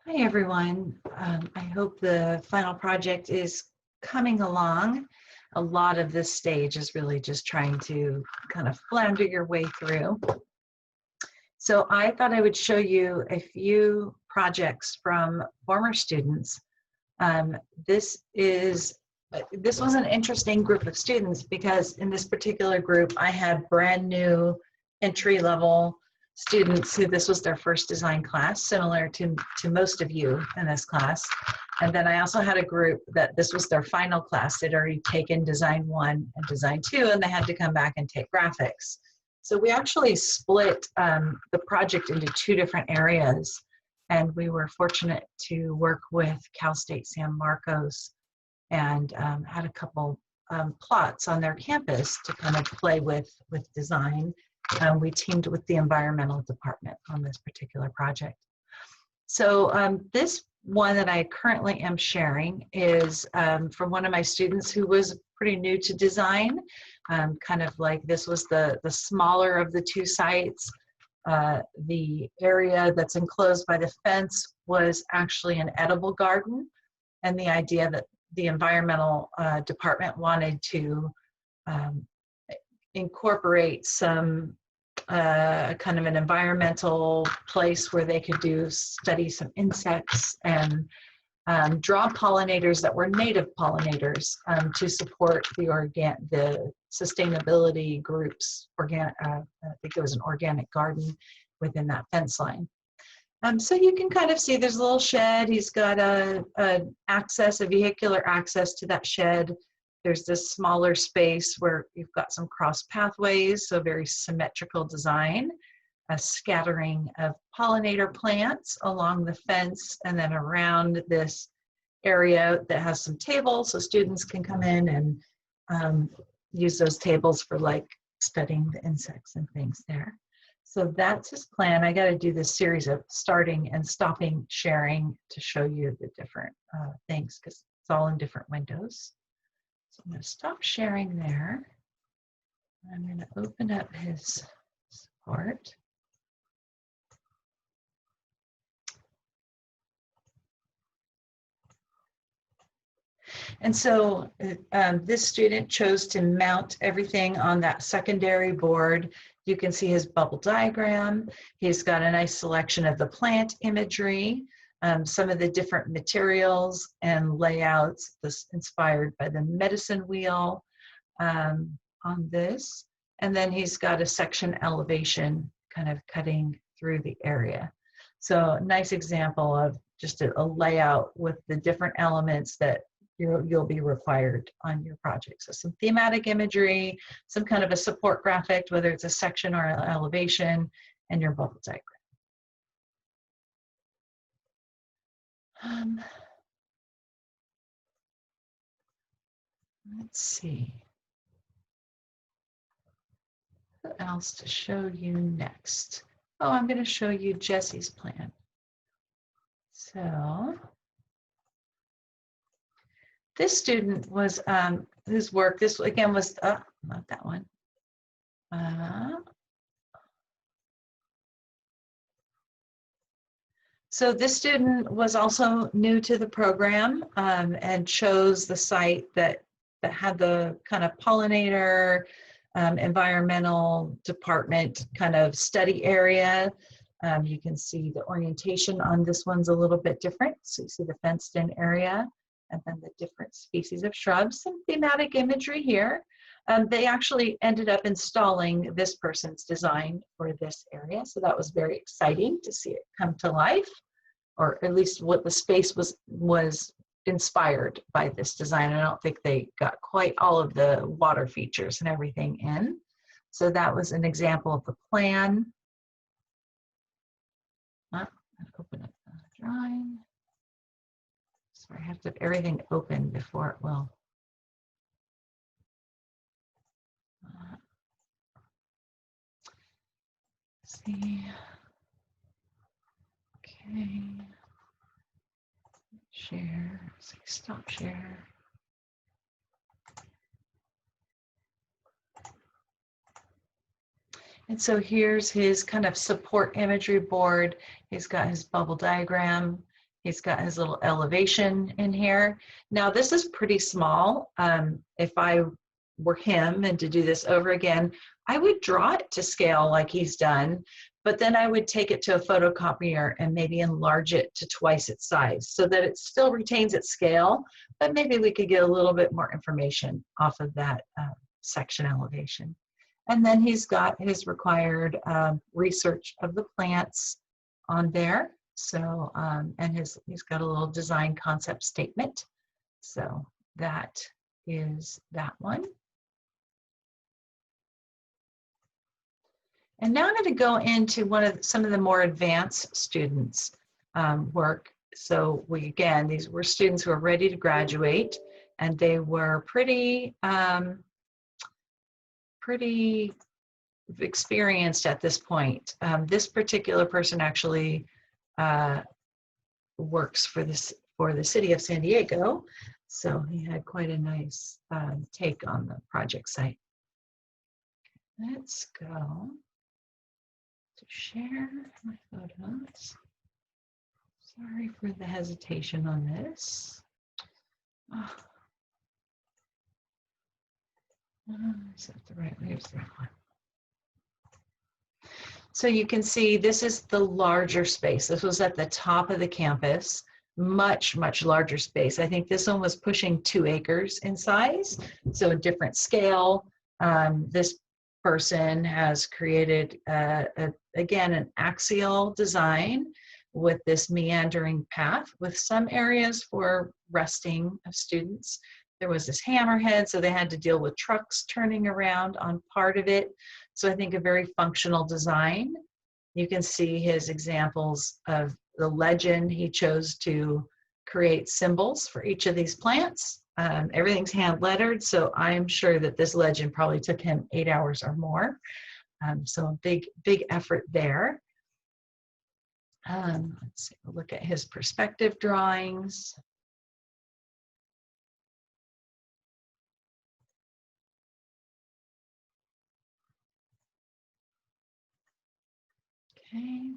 Hi, everyone. I hope the final project is coming along. A lot of this stage is really just trying to kind of flounder your way through. So I thought I would show you a few projects from former students. This was an interesting group of students because in this particular group, I had brand new entry-level students who this was their first design class, similar to most of you in this class. And then I also had a group that this was their final class. They'd already taken design 1 and design 2, and they had to come back and take graphics. So we actually split the project into 2 different areas. And we were fortunate to work with Cal State San Marcos and had a couple plots on their campus to kind of play with design. We teamed with the environmental department on this particular project. So this one that I currently am sharing is from one of my students who was pretty new to design. Kind of like this was the smaller of the 2 sites. The area that's enclosed by the fence was actually an edible garden, and the idea that the environmental department wanted to incorporate some kind of an environmental place where they could study some insects and draw pollinators that were native pollinators to support the sustainability groups. I think it was an organic garden within that fence line. So you can kind of see there's a little shed. He's got a vehicular access to that shed. There's this smaller space where you've got some cross pathways, so very symmetrical design, a scattering of pollinator plants along the fence, and then around this area that has some tables so students can come in and use those tables for like studying the insects and things there. So that's his plan. I got to do this series of starting and stopping sharing to show you the different things because it's all in different windows. So I'm going to stop sharing there. I'm going to open up his support. And so this student chose to mount everything on that secondary board. You can see his bubble diagram. He's got a nice selection of the plant imagery, some of the different materials and layouts inspired by the medicine wheel on this. And then he's got a section elevation kind of cutting through the area. So a nice example of just a layout with the different elements that you'll be required on your project. So some thematic imagery, some kind of a support graphic, whether it's a section or an elevation, and your bubble diagram. Let's see. What else to show you next? Oh, I'm going to show you Jesse's plan. So this student was, whose work, this again was, not that one. So this student was also new to the program and chose the site that had the kind of pollinator, environmental department kind of study area. You can see the orientation on this one's a little bit different. So you see the fenced in area and then the different species of shrubs, some thematic imagery here. They actually ended up installing this person's design for this area. So that was very exciting to see it come to life, or at least what the space was inspired by this design. I don't think they got quite all of the water features and everything in. So that was an example of the plan. Open up the drawing. So I have to have everything open before it will. See. Okay. Share. Say stop share. And so here's his kind of support imagery board. He's got his bubble diagram. He's got his little elevation in here. Now this is pretty small. If I were him and to do this over again, I would draw it to scale like he's done, but then I would take it to a photocopier and maybe enlarge it to twice its size so that it still retains its scale, but maybe we could get a little bit more information off of that section elevation. And then he's got his required research of the plants on there. So, and he's got a little design concept statement. So that is that one. And now I'm going to go into some of the more advanced students' work. So these were students who are ready to graduate, and they were pretty experienced at this point. This particular person actually works for the city of San Diego, so he had quite a nice take on the project site. Let's go to share my photos. Sorry for the hesitation on this. Oh. Is that the right way? Here's the right one. So you can see this is the larger space. This was at the top of the campus, much, much larger space. I think this one was pushing 2 acres in size, so a different scale. This person has created, again, an axial design with this meandering path with some areas for resting of students. There was this hammerhead, so they had to deal with trucks turning around on part of it. So I think a very functional design. You can see his examples of the legend. He chose to create symbols for each of these plants. Everything's hand lettered, so I'm sure that this legend probably took him 8 hours or more. So a big effort there. Let's see, we'll look at his perspective drawings. Okay.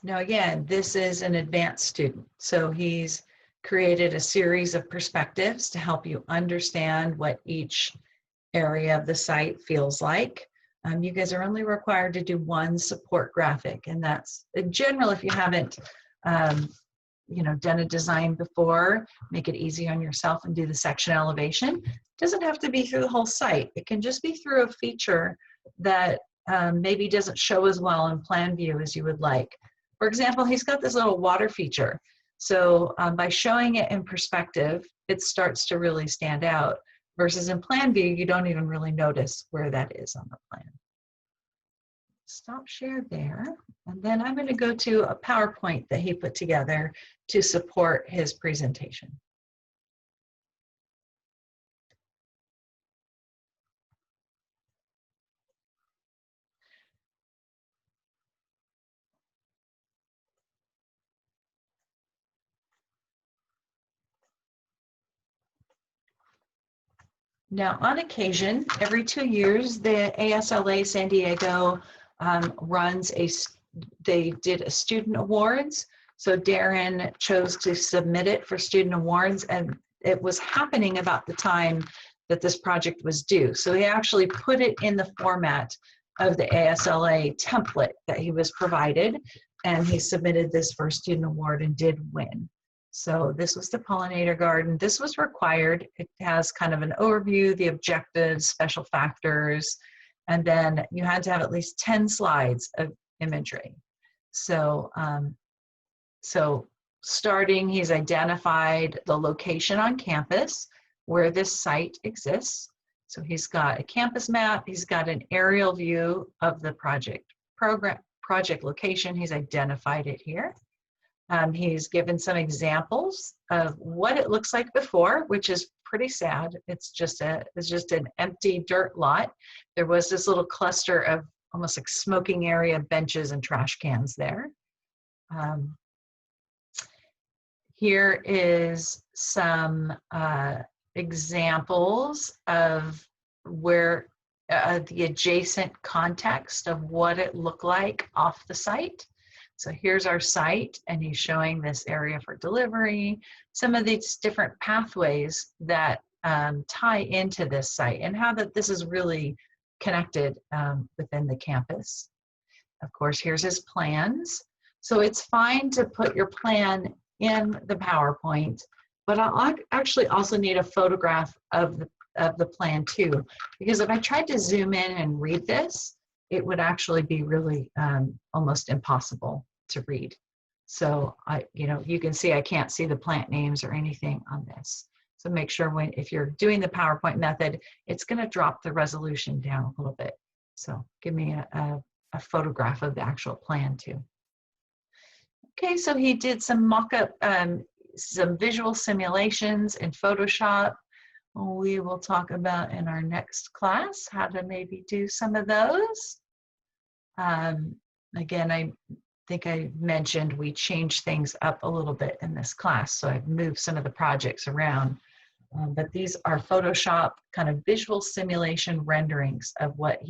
Now again, this is an advanced student. So he's created a series of perspectives to help you understand what each area of the site feels like. You guys are only required to do 1 support graphic, and that's in general, if you haven't done a design before, make it easy on yourself and do the section elevation. It doesn't have to be through the whole site. It can just be through a feature that maybe doesn't show as well in plan view as you would like. For example, he's got this little water feature. So by showing it in perspective, it starts to really stand out. Versus in plan view, you don't even really notice where that is on the plan. Stop share there. And then I'm going to go to a PowerPoint that he put together to support his presentation. Now, on occasion, every 2 years, the ASLA San Diego they did a student awards. So Darren chose to submit it for student awards, and it was happening about the time that this project was due. So he actually put it in the format of the ASLA template that he was provided, and he submitted this for a student award and did win. So this was the pollinator garden. This was required. It has kind of an overview, the objectives, special factors, and then you had to have at least 10 slides of imagery. So, starting, he's identified the location on campus where this site exists. So he's got a campus map. He's got an aerial view of the project location. He's identified it here. He's given some examples of what it looks like before, which is pretty sad. It's just an empty dirt lot. There was this little cluster of almost like smoking area benches and trash cans there. Here is some examples of where the adjacent context of what it looked like off the site. So here's our site, and he's showing this area for delivery, some of these different pathways that tie into this site, and how that this is really connected within the campus. Of course, here's his plans. So it's fine to put your plan in the PowerPoint, but I'll actually also need a photograph of the plan too, because if I tried to zoom in and read this, it would actually be really almost impossible to read. So you can see I can't see the plant names or anything on this. So make sure if you're doing the PowerPoint method, it's going to drop the resolution down a little bit. So give me a photograph of the actual plan too. Okay, so he did some mock-up, some visual simulations in Photoshop. We will talk about in our next class how to maybe do some of those. Again, I think I mentioned we changed things up a little bit in this class, so I've moved some of the projects around. But these are Photoshop kind of visual simulation renderings of what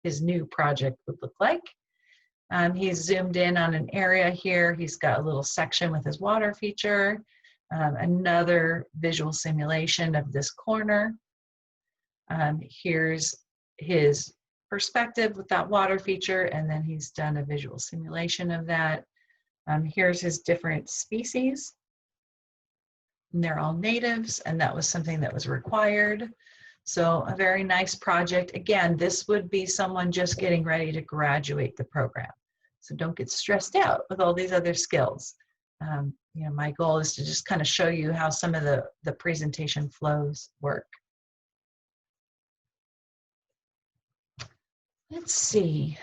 his new project would look like. He's zoomed in on an area here. He's got a little section with his water feature, another visual simulation of this corner. Here's his perspective with that water feature, and then he's done a visual simulation of that. Here's his different species. And they're all natives, and that was something that was required. So a very nice project. Again, this would be someone just getting ready to graduate the program. So don't get stressed out with all these other skills. My goal is to just kind of show you how some of the presentation flows work. Let's see.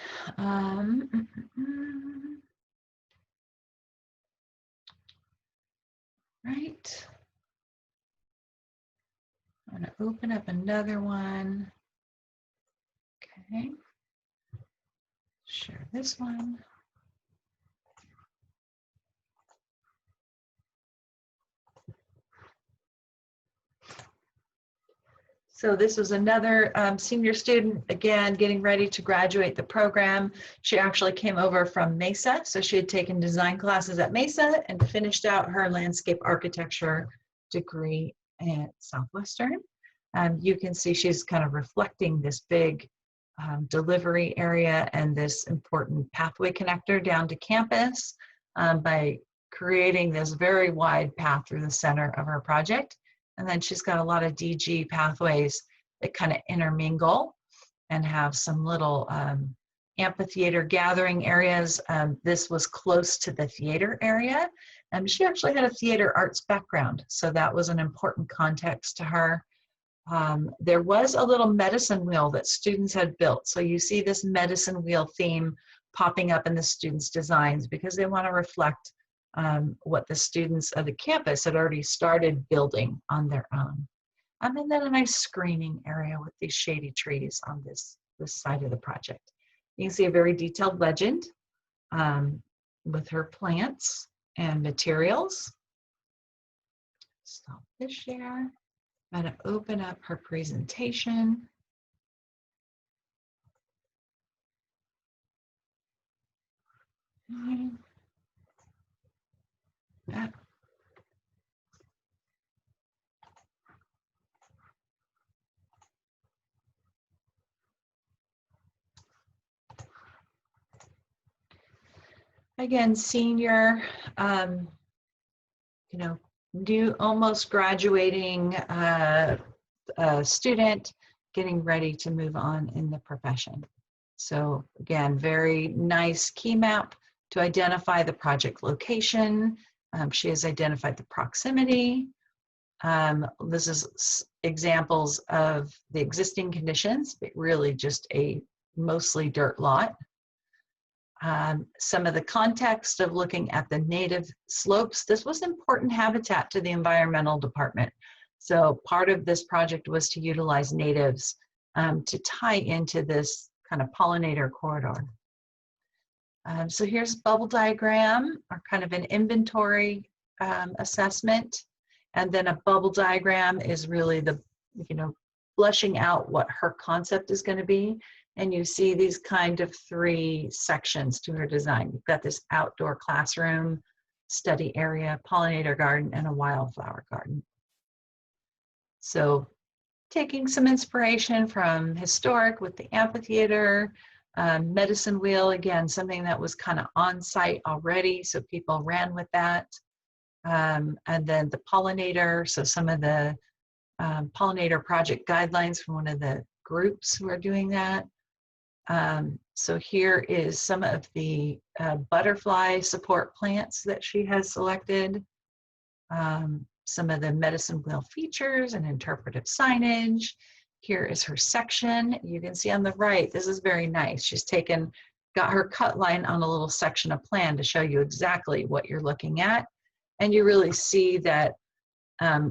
Right. I'm going to open up another one. Okay. Share this one. So this was another senior student, again, getting ready to graduate the program. She actually came over from Mesa. So she had taken design classes at Mesa and finished out her landscape architecture degree at Southwestern. You can see she's kind of reflecting this big delivery area and this important pathway connector down to campus by creating this very wide path through the center of her project. And then she's got a lot of DG pathways that kind of intermingle and have some little amphitheater gathering areas. This was close to the theater area. She actually had a theater arts background, so that was an important context to her. There was a little medicine wheel that students had built. So you see this medicine wheel theme popping up in the students' designs because they want to reflect what the students of the campus had already started building on their own. And then a nice screening area with these shady trees on this side of the project. You can see a very detailed legend with her plants and materials. Stop this share. I'm going to open up her presentation. Again, senior, new, almost graduating student, getting ready to move on in the profession. So again, very nice key map to identify the project location. She has identified the proximity. This is examples of the existing conditions, but really just a mostly dirt lot. Some of the context of looking at the native slopes. This was important habitat to the environmental department. So part of this project was to utilize natives to tie into this kind of pollinator corridor. So here's a bubble diagram, or kind of an inventory assessment. And then a bubble diagram is really the, fleshing out what her concept is going to be. And you see these kind of three sections to her design. You've got this outdoor classroom, study area, pollinator garden, and a wildflower garden. So taking some inspiration from historic with the amphitheater, medicine wheel, again, something that was kind of on site already, so people ran with that. And then the pollinator, so some of the pollinator project guidelines from one of the groups who are doing that. So here is some of the butterfly support plants that she has selected. Some of the medicine wheel features and interpretive signage. Here is her section. You can see on the right, this is very nice. She's got her cut line on a little section of plan to show you exactly what you're looking at. And you really see that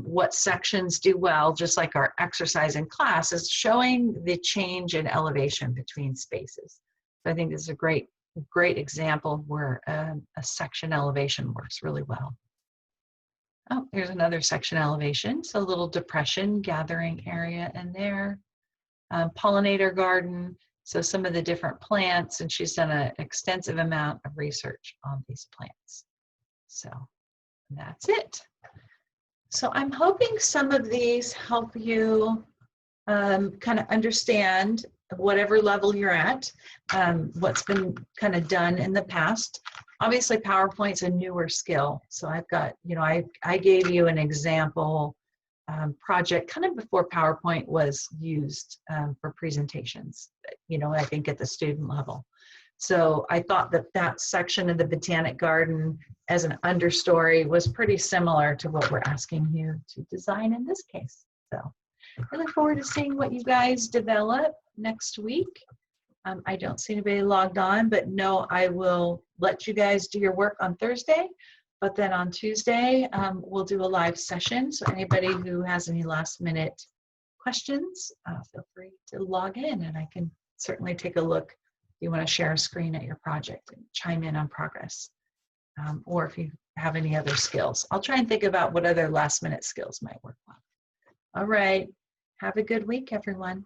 what sections do well, just like our exercise in class, is showing the change in elevation between spaces. So I think this is a great example where a section elevation works really well. Oh, here's another section elevation. So a little depression gathering area in there. Pollinator garden. So some of the different plants, and she's done an extensive amount of research on these plants. So that's it. So I'm hoping some of these help you kind of understand whatever level you're at, what's been kind of done in the past. Obviously, PowerPoint's a newer skill. So I've got, I gave you an example project kind of before PowerPoint was used for presentations, I think at the student level. So I thought that section of the Botanic Garden as an understory was pretty similar to what we're asking you to design in this case. So I look forward to seeing what you guys develop next week. I don't see anybody logged on, but no, I will let you guys do your work on Thursday. But then on Tuesday, we'll do a live session. So anybody who has any last minute questions, feel free to log in and I can certainly take a look if you want to share a screen at your project and chime in on progress. Or if you have any other skills. I'll try and think about what other last minute skills might work well. All right. Have a good week, everyone.